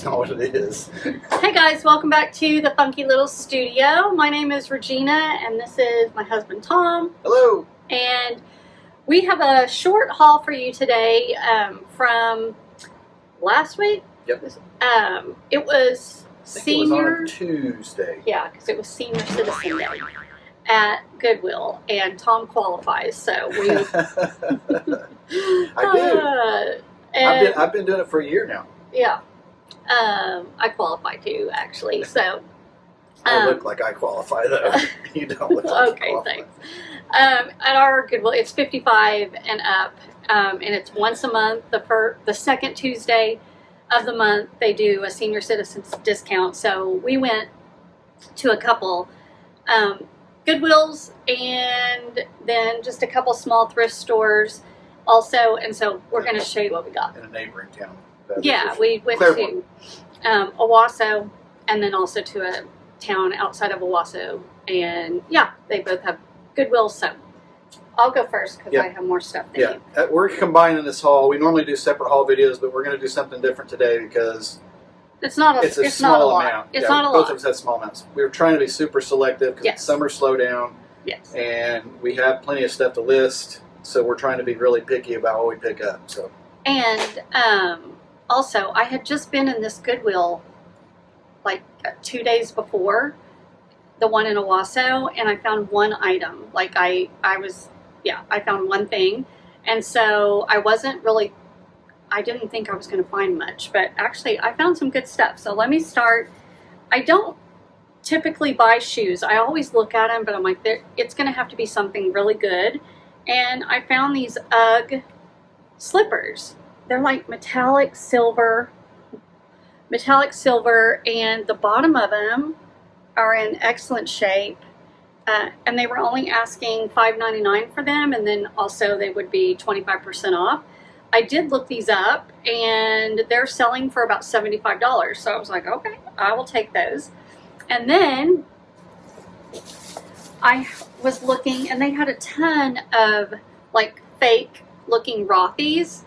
That's not what it is. Hey guys, welcome back to the Funky Little Studio. My name is Rajeana and this is my husband Tom. Hello. And we have a short haul for you today from last week. Yep. It was It was on Tuesday. Yeah, because it was Senior Citizen Day at Goodwill, and Tom qualifies, so we. I do. I've been doing it for a year now. Yeah. I qualify too, actually. So I look like I qualify, though. You don't look like okay, thanks. At our Goodwill, it's 55 and up, and it's once a month. The second Tuesday of the month, they do a senior citizens discount. So we went to a couple Goodwills and then just a couple small thrift stores also. And so we're going to show you what we got. In a neighboring town. Yeah, we went to Owasso and then also to a town outside of Owasso. And yeah, they both have Goodwill. So I'll go first because I have more stuff than you. We're combining this haul. We normally do separate haul videos, but we're going to do something different today because it's a small amount. It's not a lot. Both of us had small amounts. We were trying to be super selective because it's summer slowdown. Yes. And we have plenty of stuff to list, so we're trying to be really picky about what we pick up. So. And also, I had just been in this Goodwill like 2 days before, the one in Owasso, and I found one item. Like I found one thing. And so I didn't think I was going to find much, but actually I found some good stuff. So let me start. I don't typically buy shoes. I always look at them, but I'm like, it's going to have to be something really good. And I found these UGG slippers. They're like metallic silver, and the bottom of them are in excellent shape. And they were only asking $5.99 for them, and then also they would be 25% off. I did look these up, and they're selling for about $75. So I was like, okay, I will take those. And then I was looking, and they had a ton of like fake looking Rothy's.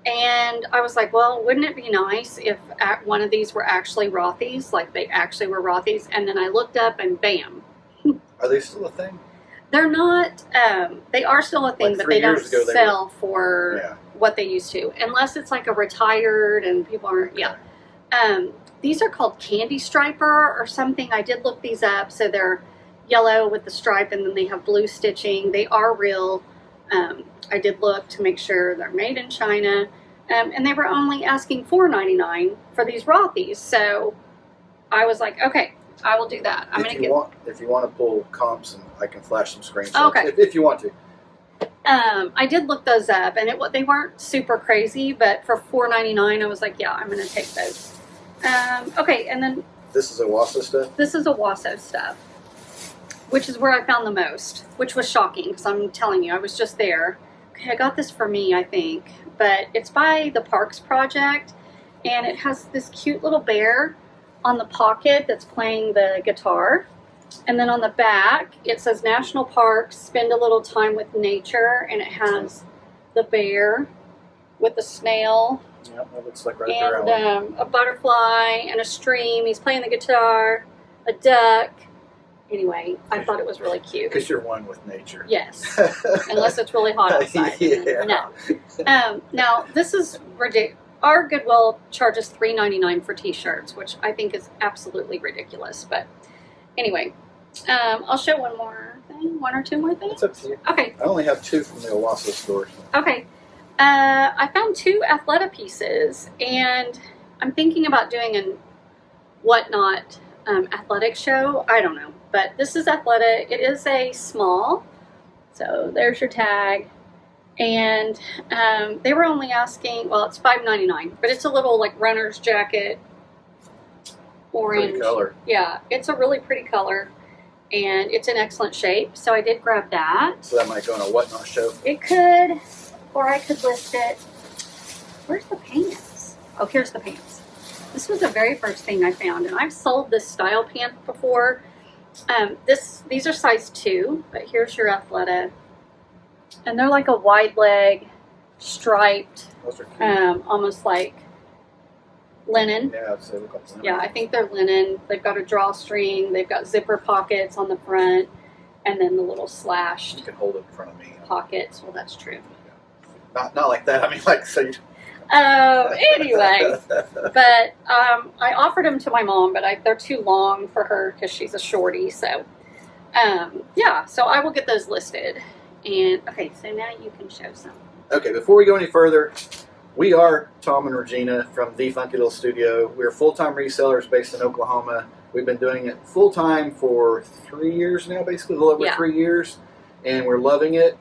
And I was like, well, wouldn't it be nice if one of these were actually Rothy's, like they actually were Rothy's? And then I looked up and bam. Are they still a thing? They're not, they are still a thing, like but they don't sell for what they used to. Unless it's like a retired and people aren't, these are called Candy Striper or something. I did look these up. So they're yellow with the stripe and then they have blue stitching. They are real. I did look to make sure they're made in China. And they were only asking $4.99 for these Rothy's. So I was like, okay, I will do that. If you want to pull comps, and I can flash some screenshots. Okay. If you want to. I did look those up, and they weren't super crazy, but for $4.99, I was like, yeah, I'm going to take those. Okay, and then this is Owasso stuff. This is Owasso stuff, which is where I found the most, which was shocking because I'm telling you, I was just there. Okay, I got this for me, I think, but it's by the Parks Project, and it has this cute little bear on the pocket that's playing the guitar. And then on the back, it says National Parks, spend a little time with nature, and it has the bear with the snail. Yeah, that looks like right and there. A butterfly and a stream. He's playing the guitar, a duck. Anyway, I thought it was really cute. Because you're one with nature. Yes. Unless it's really hot outside. Yeah. No. Now, this is ridiculous. Our Goodwill charges $3.99 for t-shirts, which I think is absolutely ridiculous. But anyway, I'll show one more thing. One or two more things? It's up to you. Okay. I only have two from the Owasso store. So. Okay. I found two Athleta pieces, and I'm thinking about doing an whatnot athletic show. I don't know. But this is Athleta. It is a small. So there's your tag. And they were only asking, well, it's $5.99, but it's a little like runner's jacket, orange. Pretty color. Yeah, it's a really pretty color, and it's in excellent shape. So I did grab that. So that might go on a whatnot show. It could, or I could list it. Where's the pants? Oh, here's the pants. This was the very first thing I found, and I've sold this style pant before. These are size 2, but here's your Athleta. And they're like a wide leg, striped, Those are cute. almost like linen. Yeah, so they look like linen. Yeah, I think they're linen. They've got a drawstring. They've got zipper pockets on the front, and then the little slashed You can hold it in front of me. pockets. Well, that's true. Not like that. I mean, like so. Anyway, but I offered them to my mom, but they're too long for her because she's a shorty. So, yeah, so I will get those listed. And okay, so now you can show some. Okay, before we go any further, we are Tom and Rajeana from The Funky Little Studio. We're full-time resellers based in Oklahoma. We've been doing it full-time for 3 years now, basically, a little over 3 years, and we're loving it.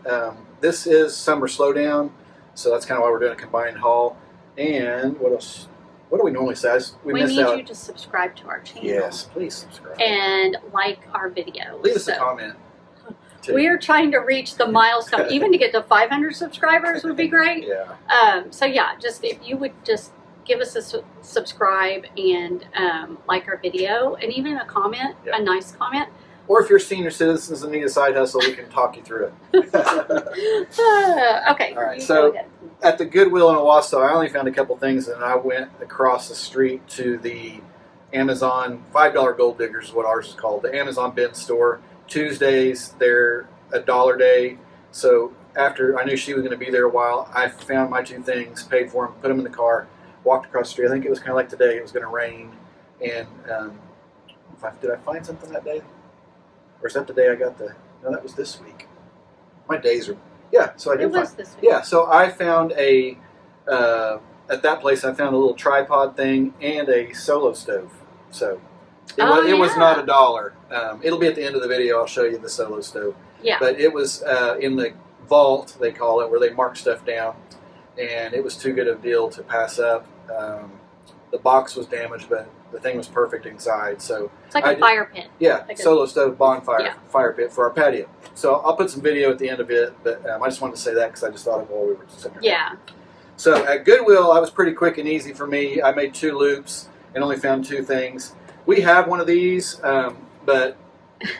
This is Summer Slowdown, so that's kind of why we're doing a combined haul. And what else? What do we normally say? We need you to subscribe to our channel. Yes, please subscribe. And like our videos. Leave us a comment. We are trying to reach the milestone. Even to get to 500 subscribers would be great. Yeah. So yeah, just if you would just give us a subscribe and like our video, and even a comment, a nice comment. Or if you're senior citizens and need a side hustle, we can talk you through it. Okay. All right. So at the Goodwill in Owasso, I only found a couple things, and I went across the street to the Amazon $5 Gold Diggers is what ours is called, the Amazon bin store. Tuesdays, they're $1 day. So after I knew she was going to be there a while, I found my 2 things, paid for them, put them in the car, walked across the street. I think it was kind of like today. It was going to rain. And did I find something that day? Or is that the day I got no, that was this week. My days are, so I did It was this week. Yeah, so I found at that place I found a little tripod thing and a solo stove. So it was not $1. It'll be at the end of the video. I'll show you the solo stove. Yeah. But it was in the vault, they call it, where they mark stuff down. And it was too good of a deal to pass up. The box was damaged, but the thing was perfect inside. So it's like a fire pit. Yeah, like solo stove bonfire fire pit for our patio. So I'll put some video at the end of it, but I just wanted to say that because I just thought of while we were sitting there. Yeah. So at Goodwill, I was pretty quick and easy for me. I made 2 loops and only found 2 things. We have one of these, but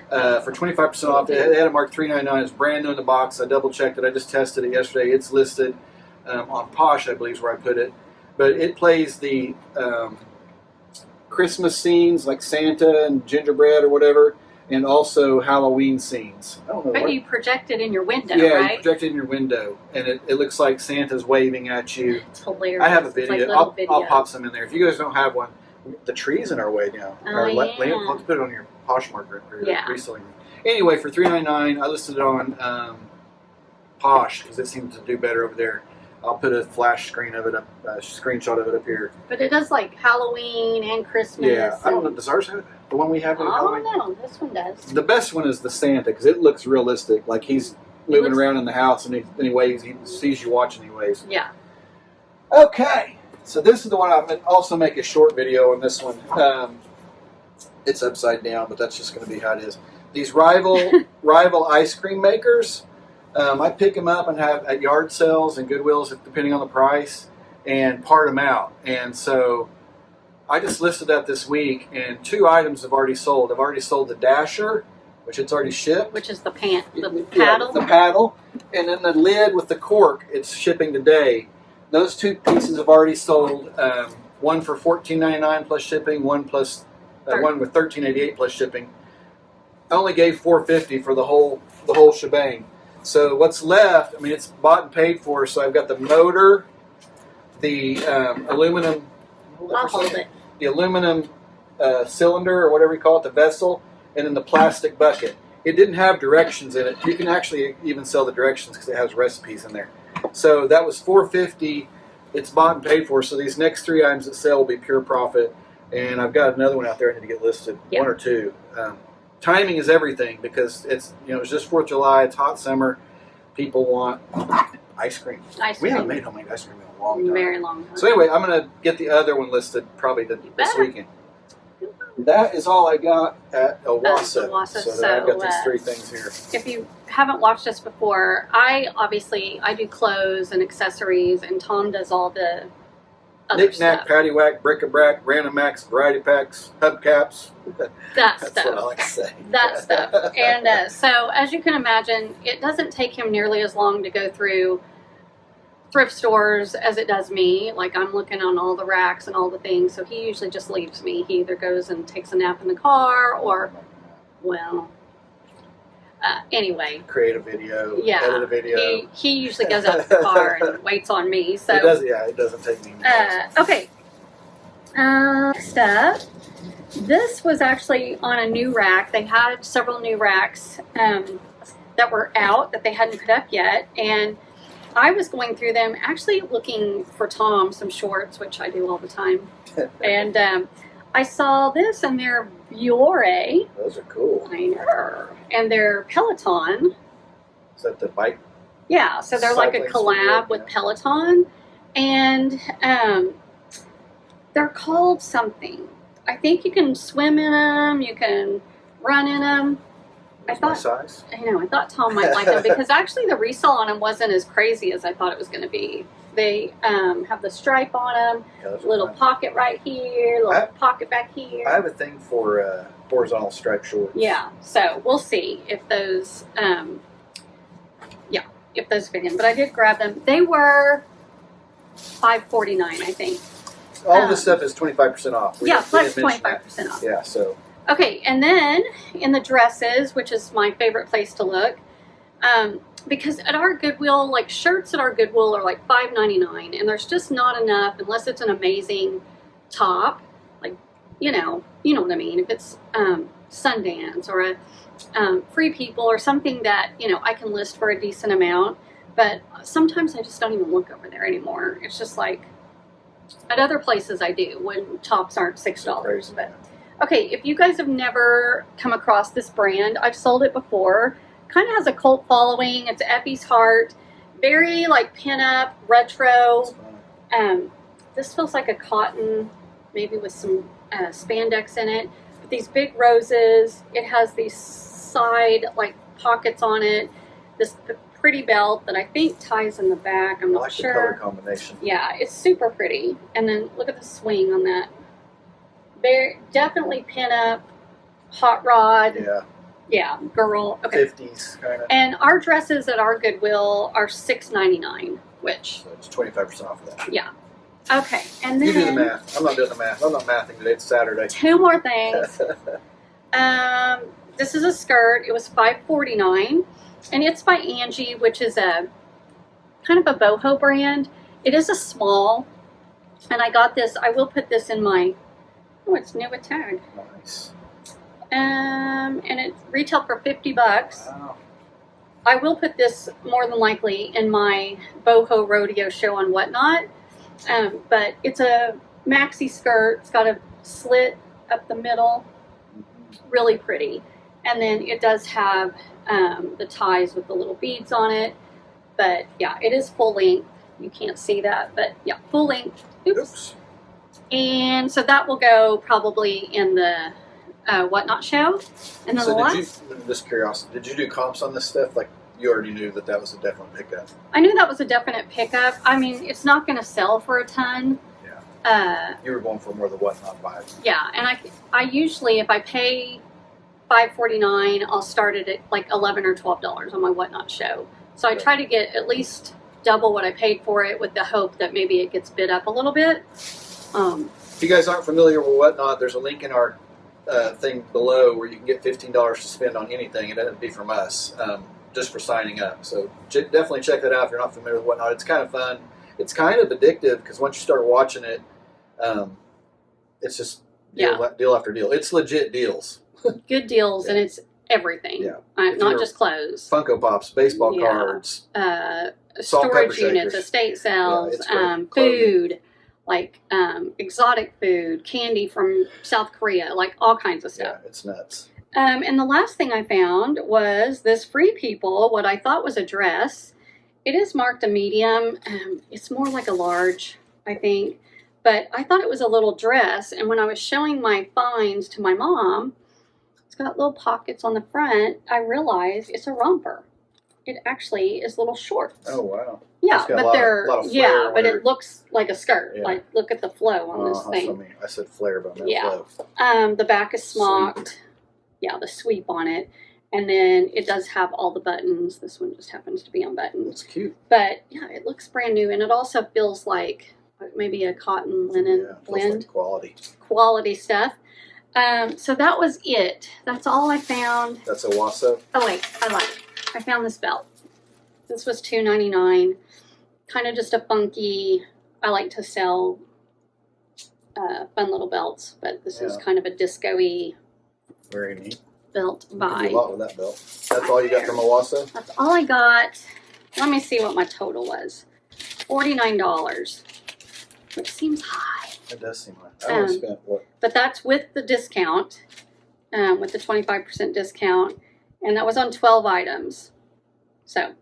for 25% off, they had it marked $3.99. It's brand new in the box. I double checked it. I just tested it yesterday. It's listed on Posh, I believe is where I put it. But it plays the Christmas scenes like Santa and gingerbread or whatever, and also Halloween scenes. I don't know. But you project it in your window, right? Yeah, you project it in your window, and it looks like Santa's waving at you. It's hilarious. I have a video. Like I'll pop some in there. If you guys don't have one, the tree's in our way now. Let's put it on your Poshmark or reselling. Anyway, for $3.99, I listed it on Posh because it seems to do better over there. I'll put a flash screen of it up, a screenshot of it up here. But it does like Halloween and Christmas. Yeah, I don't know. Does ours have it? The one we have? I don't know. This one does. The best one is the Santa because it looks realistic. Like he's moving around in the house, and he waves. He sees you watching. He waves. Yeah. Okay, so this is the one I'm going to also make a short video on. This one, it's upside down, but that's just going to be how it is. These rival ice cream makers. I pick them up and have at yard sales and Goodwills, depending on the price, and part them out. And so I just listed that this week, and 2 items have already sold. I've already sold the dasher, which it's already shipped. Which is the paddle. Yeah, the paddle. And then the lid with the cork, it's shipping today. Those 2 pieces have already sold. One for $14.99 plus shipping, one with $13.88 plus shipping. I only gave $4.50 for the whole shebang. So what's left, I mean, it's bought and paid for, so I've got the motor, the aluminum, I'll hold it. The aluminum cylinder, or whatever you call it, the vessel, and then the plastic bucket. It didn't have directions in it. You can actually even sell the directions because it has recipes in there. So that was $4.50. It's bought and paid for, so these next 3 items that sell will be pure profit. And I've got another one out there I need to get listed, 1 or 2. Timing is everything because it's just 4th of July. It's hot summer. People want ice cream. We haven't made homemade ice cream in a long time. Very long time. So anyway, I'm going to get the other one listed probably this weekend. That is all I got at Owasso. So I've got these 3 things here. If you haven't watched us before, I do clothes and accessories, and Tom does all the other Knick-knack, paddywhack, bric-a-brac, random acts, variety packs, hubcaps. That's what I like to say. That stuff. And so, as you can imagine, it doesn't take him nearly as long to go through thrift stores as it does me. Like, I'm looking on all the racks and all the things, so he usually just leaves me. He either goes and takes a nap in the car, or, well, anyway. Create a video, yeah, edit a video. He usually goes out to the car and waits on me. So it does, yeah, it doesn't take me. Okay. Next up, this was actually on a new rack. They had several new racks that were out that they hadn't put up yet, and I was going through them, actually looking for Tom some shorts, which I do all the time, and I saw this, and they're Biore. Those are cool. I know. And they're Peloton. Is that the bike? Yeah, so they're like a collab with Peloton, and they're called something. I think you can swim in them, you can run in them. My size. I know. I thought Tom might like them because actually the resale on them wasn't as crazy as I thought it was going to be. They have the stripe on them, little pocket right here, little pocket back here. I have a thing for horizontal stripe shorts. Yeah, so we'll see if those, if those fit in. But I did grab them. They were $5.49, I think. All this stuff is 25% off. Plus 25% off. Yeah, so. Okay, and then in the dresses, which is my favorite place to look, because at our Goodwill, like shirts at our Goodwill are like $5.99, and there's just not enough unless it's an amazing top, like, you know what I mean. If it's Sundance or a Free People or something that, I can list for a decent amount, but sometimes I just don't even look over there anymore. It's just like, at other places I do when tops aren't $6, but. Okay, if you guys have never come across this brand, I've sold it before. Kind of has a cult following. It's Effie's Heart. Very like pin-up, retro. This feels like a cotton, maybe with some spandex in it. But these big roses. It has these side like pockets on it. This pretty belt that I think ties in the back. I'm not sure. I like the color combination. Yeah, it's super pretty. And then look at the swing on that. They're definitely pin up, hot rod. Yeah, girl. Okay. 50s kind of. And our dresses at our Goodwill are $6.99, which. So it's 25% off of that. Yeah. Okay, and then. You do the math. I'm not doing the math. I'm not mathing today. It's Saturday. Two more things. This is a skirt. It was $5.49, and it's by Angie, which is a kind of a boho brand. It is a small, and I got this. I will put this in my. Oh, it's new with tag. Nice. And it retailed for $50. Wow. I will put this more than likely in my boho rodeo show on Whatnot. But it's a maxi skirt. It's got a slit up the middle. Really pretty. And then it does have the ties with the little beads on it. But yeah, it is full length. You can't see that, but yeah, full length. Oops. And so that will go probably in the Whatnot show. And then just curiosity, did you do comps on this stuff? Like, you already knew that was a definite pickup. I knew that was a definite pickup. I mean, it's not going to sell for a ton. Yeah. You were going for more of the Whatnot vibe. Yeah, and I usually, if I pay $5.49, I'll start it at like $11 or $12 on my Whatnot show. So I try to get at least double what I paid for it, with the hope that maybe it gets bid up a little bit. If you guys aren't familiar with Whatnot, there's a link in our thing below where you can get $15 to spend on anything. It doesn't be from us, just for signing up. So definitely check that out if you're not familiar with Whatnot. It's kind of fun. It's kind of addictive because once you start watching it, it's just deal after deal. It's legit deals. Good deals, and it's everything. Yeah. Not just clothes. Funko Pops, baseball cards. Storage units, estate sales, food. Like exotic food, candy from South Korea, like all kinds of stuff. Yeah, it's nuts. And the last thing I found was this Free People, what I thought was a dress. It is marked a medium. It's more like a large, I think. But I thought it was a little dress. And when I was showing my finds to my mom, it's got little pockets on the front. I realized it's a romper. It actually is little shorts. Oh, wow. Yeah, but they're but it looks like a skirt. Yeah. Like, look at the flow on this thing. I said flare, but I meant flow. The back is smocked. Sweep. Yeah, the sweep on it. And then it does have all the buttons. This one just happens to be unbuttoned. It's cute. But yeah, it looks brand new, and it also feels like maybe a cotton linen blend. Like quality. Quality stuff. So that was it. That's all I found. That's a Wasso. Oh wait, I found this belt. This was $2.99. Kind of just a funky. I like to sell fun little belts, but this is kind of a disco-y. Very neat. Belt by. You do a lot with that belt. That's all you got from a Wasso? That's all I got. Let me see what my total was. $49, which seems high. It does seem high. I only spent what? But that's with the discount, with the 25% discount, and that was on 12 items. So.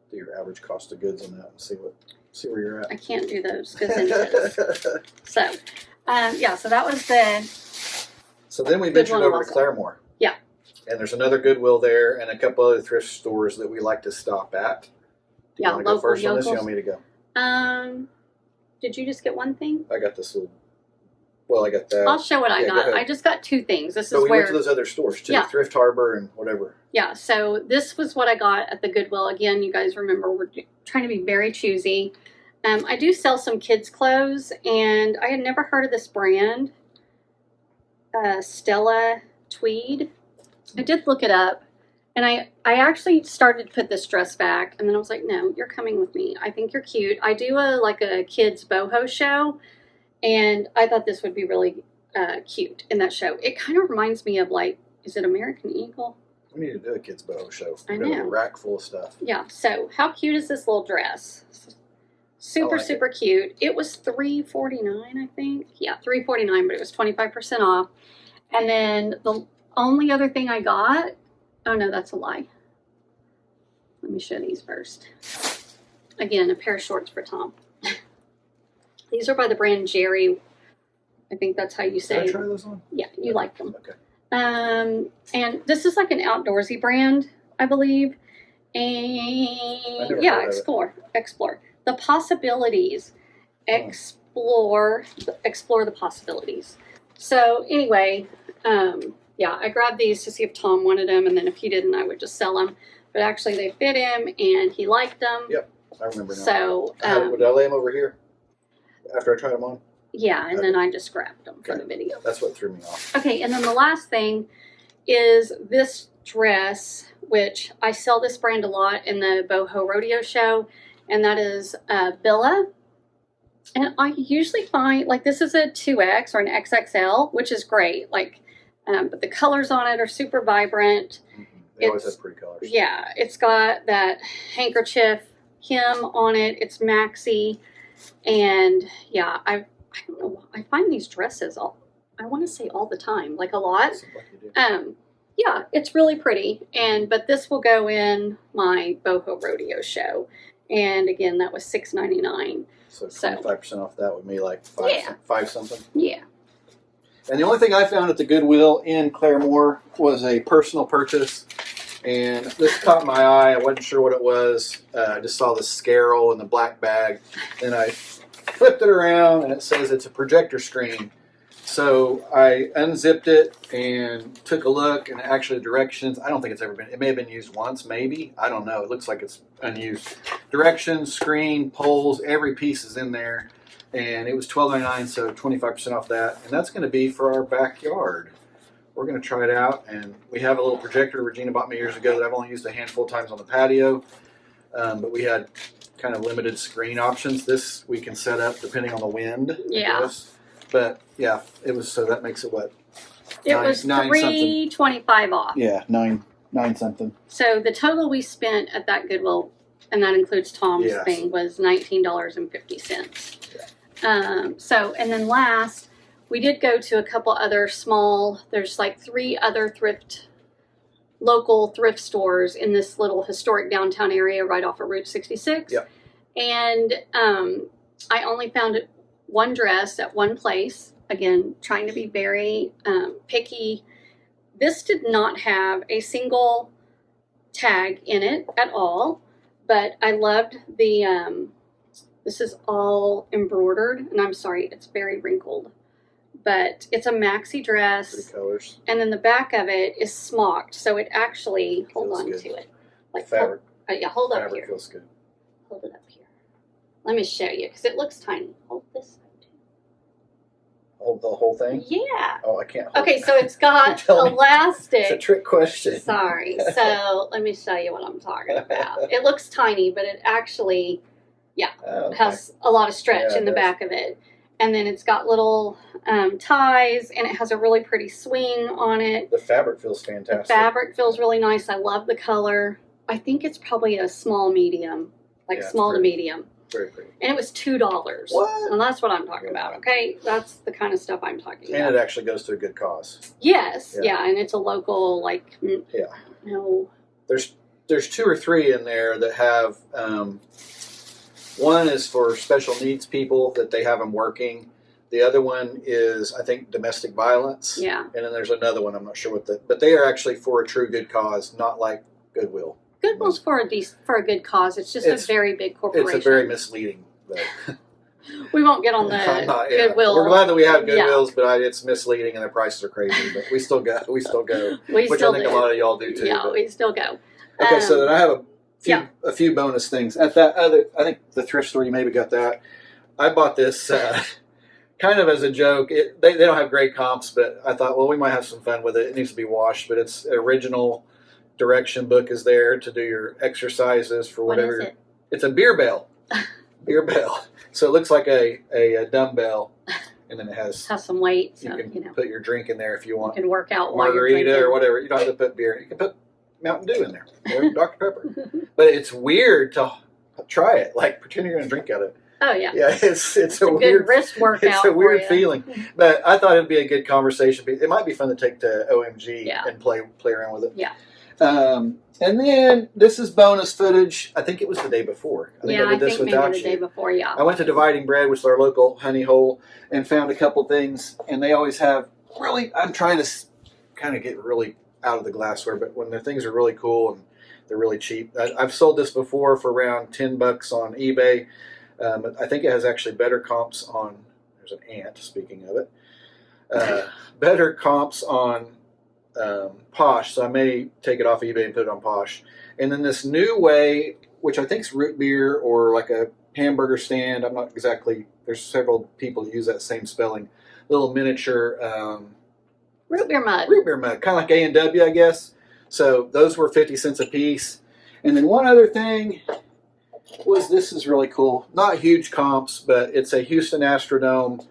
Do your average cost of goods on that and see where you're at. I can't do those percentages. So, yeah. So that was the. So then we ventured over to Claremore. Yeah. And there's another Goodwill there and a couple other thrift stores that we like to stop at. Do you want to go first on this? You want me to go? Did you just get one thing? I got this little. Well, I got that. I'll show what I got. I just got two things. This is we where went to those other stores too. Yeah. Thrift Harbor and whatever. Yeah. So this was what I got at the Goodwill. Again, you guys remember we're trying to be very choosy. I do sell some kids' clothes, and I had never heard of this brand, Stella Tweed. I did look it up, and I actually started to put this dress back, and then I was like, no, you're coming with me. I think you're cute. I do a kids boho show, and I thought this would be really cute in that show. It kind of reminds me of is it American Eagle? We need to do a kids boho show. I We have know. a rack full of stuff. Yeah. So how cute is this little dress? Super cute. It was $3.49, I think. Yeah, $3.49, but it was 25% off. And then the only other thing I got, oh no, that's a lie. Let me show these first. Again, a pair of shorts for Tom. These are by the brand Jerry. I think that's how you say. Can I try those on? Yeah, you like them. Okay. And this is like an outdoorsy brand, I believe. And yeah, explore. The possibilities. Explore the possibilities. So anyway, yeah, I grabbed these to see if Tom wanted them, and then if he didn't, I would just sell them. But actually, they fit him, and he liked them. Yep, I remember now. So would I lay them over here after I tried them on? Yeah, and then I just grabbed them for the video. That's what threw me off. Okay, and then the last thing is this dress, which I sell this brand a lot in the Boho Rodeo show, and that is Billa. And I usually find, this is a 2X or an XXL, which is great. But the colors on it are super vibrant. Mm-hmm. They always have pretty colors. Yeah, it's got that handkerchief hem on it. It's maxi. And yeah, I don't know. I find these dresses I want to say all the time, a lot. Like you do. Yeah, it's really pretty. But this will go in my Boho Rodeo show. And again, that was $6.99. So 25% off that would be five something. Yeah. And the only thing I found at the Goodwill in Claremore was a personal purchase. And this caught my eye. I wasn't sure what it was. I just saw the Scarroll in the black bag. And I flipped it around, and it says it's a projector screen. So I unzipped it and took a look, and actually the directions, I don't think it's ever been, it may have been used once, maybe. I don't know. It looks like it's unused. Directions, screen, poles, every piece is in there. And it was $12.99, so 25% off that. And that's going to be for our backyard. We're going to try it out. And we have a little projector Rajeana bought me years ago that I've only used a handful of times on the patio. But we had kind of limited screen options. This we can set up depending on the wind. Yeah. But yeah, it was, so that makes it what? It was $3.25 off. Yeah, nine something. So the total we spent at that Goodwill, and that includes Tom's thing, was $19.50. Yeah. So, and then last, we did go to a couple other there's 3 other local thrift stores in this little historic downtown area right off of Route 66. Yep. And I only found one dress at one place. Again, trying to be very picky. This did not have a single tag in it at all, but I loved the, this is all embroidered, and I'm sorry, it's very wrinkled, but it's a maxi dress. Pretty colors. And then the back of it is smocked, so it actually, hold Feels on good. to it. Like Fabric. yeah, hold up Fabric here. feels good. Hold it up here. Let me show you, because it looks tiny. Hold this side too. Hold the whole thing? Yeah. Oh, I can't hold Okay, it. so it's got Tell me. elastic. It's a trick question. Sorry. So let me show you what I'm talking about. It looks tiny, but it actually, Oh, okay. has a lot of stretch Yeah, in the it does. back of it. And then it's got little ties, and it has a really pretty swing on it. The fabric feels The fantastic. fabric feels really nice. I love the color. I think it's probably a small medium, like Yeah, it's small to pretty. medium. Very pretty. And it was $2. What? And that's what I'm talking Yeah. about, okay? That's the kind of stuff I'm talking And about. it actually goes to a good cause. Yes, Yeah. yeah, and it's a local, like, Yeah. no. There's 2 or 3 in there that have. One is for special needs people that they have them working. The other one is, I think, domestic violence. Yeah. And then there's another one. I'm not sure what but they are actually for a true good cause, not like Goodwill. Goodwill's for a good cause. It's just It's- a very big corporation. It's a very misleading. But We won't get on the I'm not- yeah. Goodwill. We're glad that we have Yeah. Goodwills, but it's misleading and the prices are crazy. But we still go. We still go. We Which still I think do. a lot of y'all do too. Yeah, but- we still go. Okay, so then I have yeah. a few bonus things. At that other, I think the thrift store, you maybe got that. I bought this kind of as a joke. They don't have great comps, but I thought, well, we might have some fun with it. It needs to be washed, but it's original direction book is there to do your exercises for What whatever. is it? It's a beer bell. Beer bell. So it looks like a dumbbell, and then it has. Has some weight, so You can put your drink in there if you you want. can work out while you're Margarita drinking. or whatever. You don't have to put beer. You can put Mountain Dew in there, or Dr. Pepper. But it's weird to try it. Like pretend you're going to drink out of it. Oh yeah. Yeah, it's It's a weird good wrist workout. it's a weird for you. feeling. But I thought it'd be a good conversation. It might be fun to take to OMG Yeah. and play around with it. Yeah. And then this is bonus footage. I think it was the day before. I Yeah, I did this think without maybe the day you. before. Yeah. I went to Dividing Bread, which is our local honey hole, and found a couple things. And they always have really. I'm trying to kind of get really out of the glassware, but when their things are really cool and they're really cheap. I've sold this before for around $10 on eBay. I think it has actually better comps on. There's an ant. Speaking of it, better comps on Posh. So I may take it off eBay and put it on Posh. And then this new way, which I think is root beer or like a hamburger stand. I'm not exactly. There's several people who use that same spelling. Little miniature Root beer mug. root beer mug, kind of like A&W, I guess. So those were 50 cents a piece. And then one other thing was this is really cool. Not huge comps, but it's a Houston Astrodome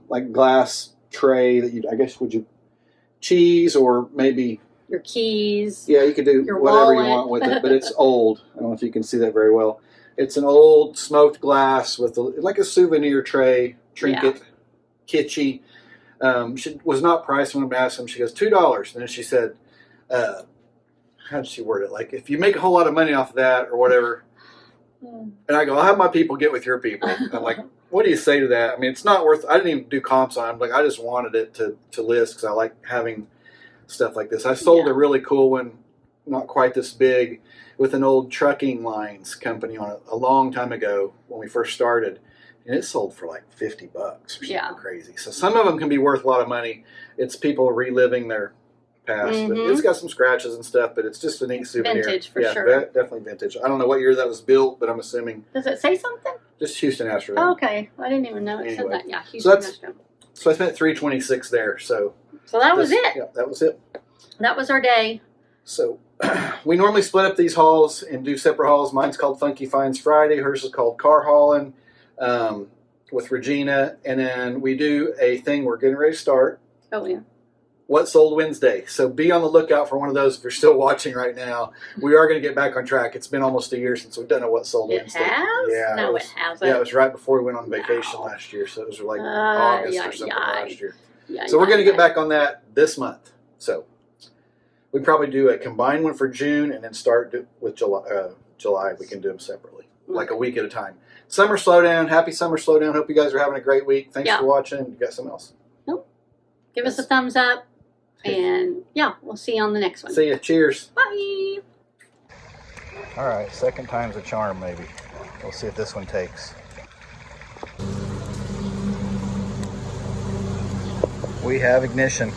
like glass tray that I guess would you cheese or maybe Your keys. yeah, you could do Your whatever wallet. you want with it, but it's old. I don't know if you can see that very well. It's an old smoked glass with like a souvenir tray, trinket, kitschy. She was not priced when I asked him. She goes $2, and then she said, "How did she word it? Like if you make a whole lot of money off of that or whatever." And I go, "I'll have my people get with your people." I'm like, "What do you say to that?" I mean, it's not worth. I didn't even do comps on it. Like I just wanted it to list because I like having stuff like this. I sold a really cool one, not quite this big, with an old trucking lines company on it a long time ago when we first started. And it sold for like $50 or something crazy. So some of them can be worth a lot of money. It's people reliving their past. But it's got some scratches and stuff, but it's just a neat souvenir. Vintage for sure. Definitely vintage. I don't know what year that was built, but I'm assuming Does it say something? just Houston Astrodome. Oh, okay. I didn't even know it said Anyway. that. Yeah. So that's- Houston Astrodome. So I spent $326 there. So That was it. Yeah, that was it. That was our day. So we normally split up these hauls and do separate hauls. Mine's called Funky Finds Friday. Hers is called Car Hauling with Rajeana. And then we do a thing we're getting ready to start. Oh, yeah. What Sold Wednesday. So be on the lookout for one of those if you're still watching right now. We are going to get back on track. It's been almost a year since we've done a What Sold It Wednesday. has? Yeah, No, it hasn't. Yeah, it was right before we went on vacation No. last year. So it was like August or something yeah. last year. Yeah, So we're going to yeah. get back on that this month. So we probably do a combined one for June and then start with July. We can do them separately, like a week at a time. Summer Slowdown. Happy Summer Slowdown. Hope you guys are having a great week. Thanks for watching. You got something else? Nope. Give us a thumbs up. And we'll see you on the next one. See ya. Cheers. Bye. All right. Second time's a charm, maybe. We'll see if this one takes. We have ignition.